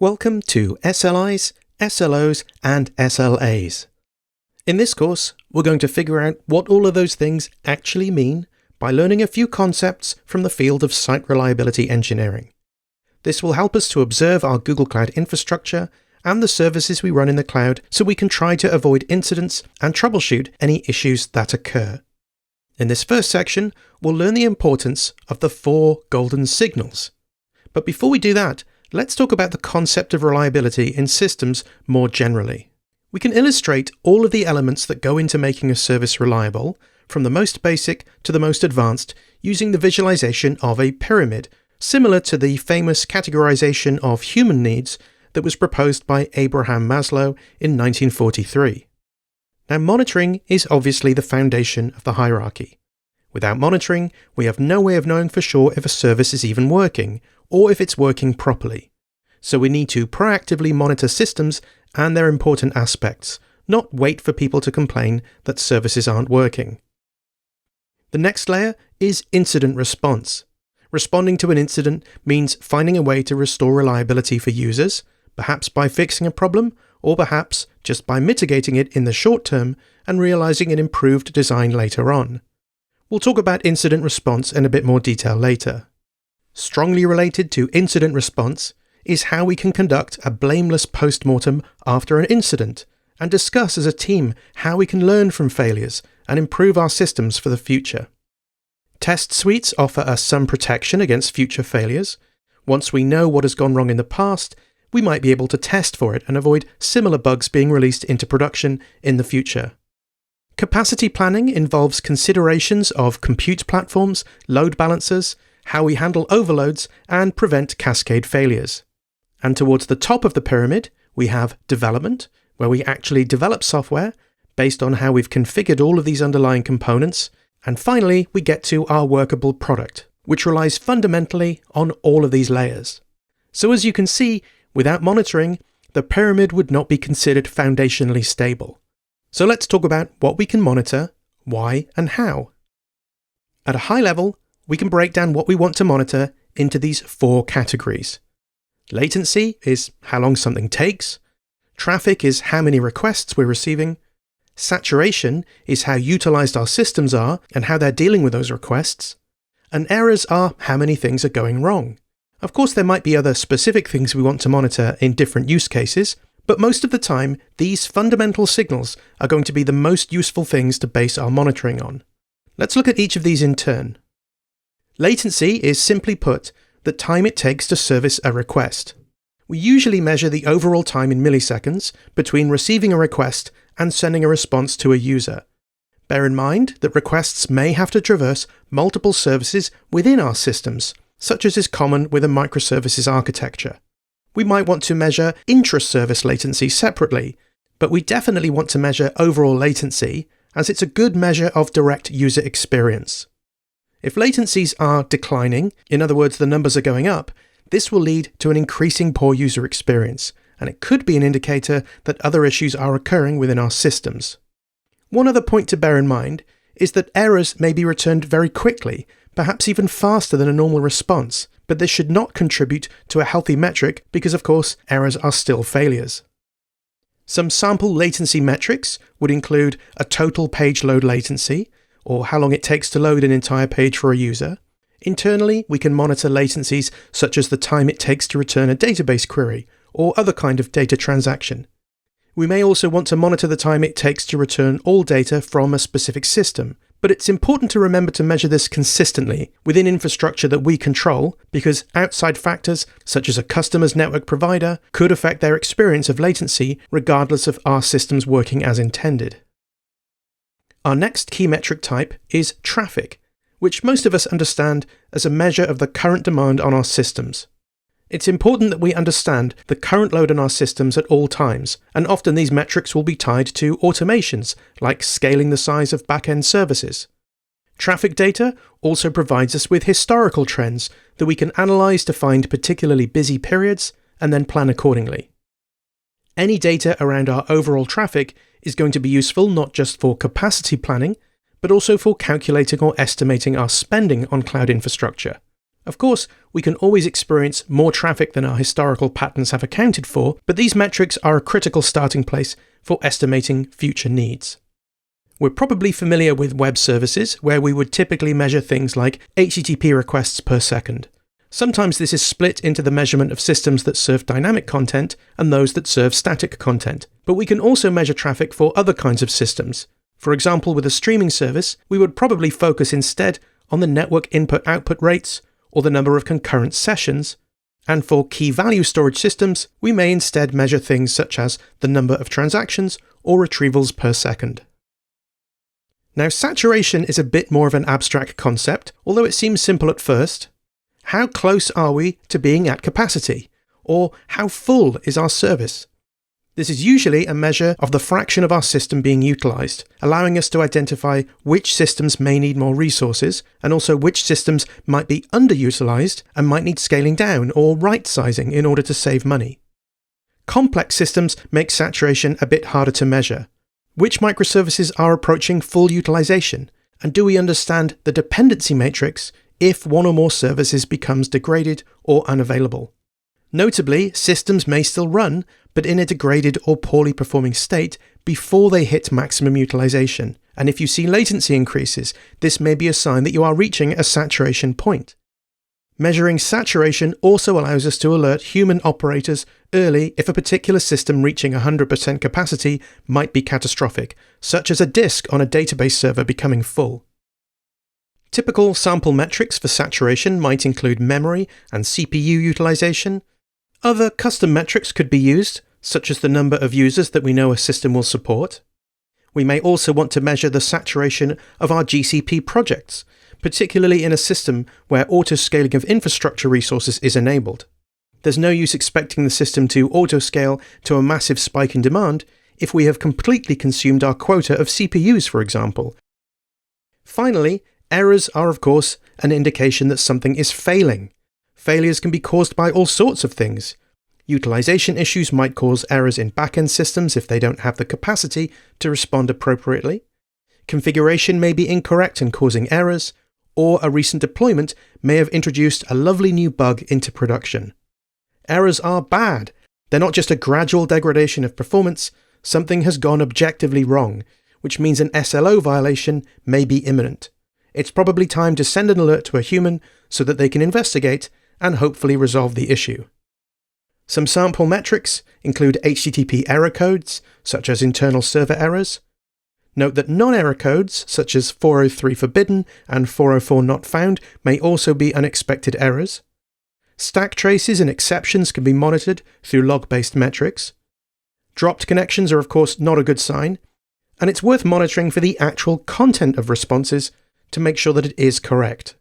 Welcome to SLIs, SLOs and SLAs. In this course, we're going to figure out what all of those things actually mean by learning a few concepts from the field of site reliability engineering. This will help us to observe our Google Cloud infrastructure and the services we run in the cloud so we can try to avoid incidents and troubleshoot any issues that occur. In this first section, we'll learn the importance of the 4 golden signals. But before we do that, let's talk about the concept of reliability in systems more generally. We can illustrate all of the elements that go into making a service reliable, from the most basic to the most advanced, using the visualization of a pyramid, similar to the famous categorization of human needs that was proposed by Abraham Maslow in 1943. Now, monitoring is obviously the foundation of the hierarchy. Without monitoring, we have no way of knowing for sure if a service is even working, or if it's working properly. So we need to proactively monitor systems and their important aspects, not wait for people to complain that services aren't working. The next layer is incident response. Responding to an incident means finding a way to restore reliability for users, perhaps by fixing a problem, or perhaps just by mitigating it in the short term and realizing an improved design later on. We'll talk about incident response in a bit more detail later. Strongly related to incident response is how we can conduct a blameless post-mortem after an incident and discuss as a team how we can learn from failures and improve our systems for the future. Test suites offer us some protection against future failures. Once we know what has gone wrong in the past, we might be able to test for it and avoid similar bugs being released into production in the future. Capacity planning involves considerations of compute platforms, load balancers, how we handle overloads, and prevent cascade failures. And towards the top of the pyramid, we have development, where we actually develop software based on how we've configured all of these underlying components. And finally, we get to our workable product, which relies fundamentally on all of these layers. So as you can see, without monitoring, the pyramid would not be considered foundationally stable. So let's talk about what we can monitor, why, and how. At a high level, we can break down what we want to monitor into these 4 categories. Latency is how long something takes. Traffic is how many requests we're receiving. Saturation is how utilized our systems are and how they're dealing with those requests. And errors are how many things are going wrong. Of course, there might be other specific things we want to monitor in different use cases, but most of the time, these fundamental signals are going to be the most useful things to base our monitoring on. Let's look at each of these in turn. Latency is simply put the time it takes to service a request. We usually measure the overall time in milliseconds between receiving a request and sending a response to a user. Bear in mind that requests may have to traverse multiple services within our systems, such as is common with a microservices architecture. We might want to measure intra-service latency separately, but we definitely want to measure overall latency, as it's a good measure of direct user experience. If latencies are declining, in other words the numbers are going up, this will lead to an increasing poor user experience, and it could be an indicator that other issues are occurring within our systems. One other point to bear in mind is that errors may be returned very quickly, perhaps even faster than a normal response, but this should not contribute to a healthy metric because, of course, errors are still failures. Some sample latency metrics would include a total page load latency, or how long it takes to load an entire page for a user. Internally, we can monitor latencies such as the time it takes to return a database query, or other kind of data transaction. We may also want to monitor the time it takes to return all data from a specific system, but it's important to remember to measure this consistently within infrastructure that we control, because outside factors, such as a customer's network provider, could affect their experience of latency regardless of our systems working as intended. Our next key metric type is traffic, which most of us understand as a measure of the current demand on our systems. It's important that we understand the current load on our systems at all times, and often these metrics will be tied to automations, like scaling the size of back-end services. Traffic data also provides us with historical trends that we can analyze to find particularly busy periods and then plan accordingly. Any data around our overall traffic is going to be useful not just for capacity planning, but also for calculating or estimating our spending on cloud infrastructure. Of course, we can always experience more traffic than our historical patterns have accounted for, but these metrics are a critical starting place for estimating future needs. We're probably familiar with web services, where we would typically measure things like HTTP requests per second. Sometimes this is split into the measurement of systems that serve dynamic content and those that serve static content. But we can also measure traffic for other kinds of systems. For example, with a streaming service, we would probably focus instead on the network input-output rates or the number of concurrent sessions. And for key-value storage systems, we may instead measure things such as the number of transactions or retrievals per second. Now, saturation is a bit more of an abstract concept, although it seems simple at first. How close are we to being at capacity? Or how full is our service? This is usually a measure of the fraction of our system being utilised, allowing us to identify which systems may need more resources, and also which systems might be underutilised and might need scaling down or right-sizing in order to save money. Complex systems make saturation a bit harder to measure. Which microservices are approaching full utilisation? And do we understand the dependency matrix if one or more services becomes degraded or unavailable? Notably, systems may still run, but in a degraded or poorly performing state before they hit maximum utilization. And if you see latency increases, this may be a sign that you are reaching a saturation point. Measuring saturation also allows us to alert human operators early if a particular system reaching 100% capacity might be catastrophic, such as a disk on a database server becoming full. Typical sample metrics for saturation might include memory and CPU utilization. Other custom metrics could be used, such as the number of users that we know a system will support. We may also want to measure the saturation of our GCP projects, particularly in a system where auto-scaling of infrastructure resources is enabled. There's no use expecting the system to auto-scale to a massive spike in demand if we have completely consumed our quota of CPUs, for example. Finally, errors are, of course, an indication that something is failing. Failures can be caused by all sorts of things. Utilization issues might cause errors in back-end systems if they don't have the capacity to respond appropriately. Configuration may be incorrect and causing errors, or a recent deployment may have introduced a lovely new bug into production. Errors are bad. They're not just a gradual degradation of performance, something has gone objectively wrong, which means an SLO violation may be imminent. It's probably time to send an alert to a human so that they can investigate and hopefully resolve the issue. Some sample metrics include HTTP error codes, such as internal server errors. Note that non-error codes, such as 403 forbidden and 404 not found, may also be unexpected errors. Stack traces and exceptions can be monitored through log-based metrics. Dropped connections are of course not a good sign, and it's worth monitoring for the actual content of responses to make sure that it is correct.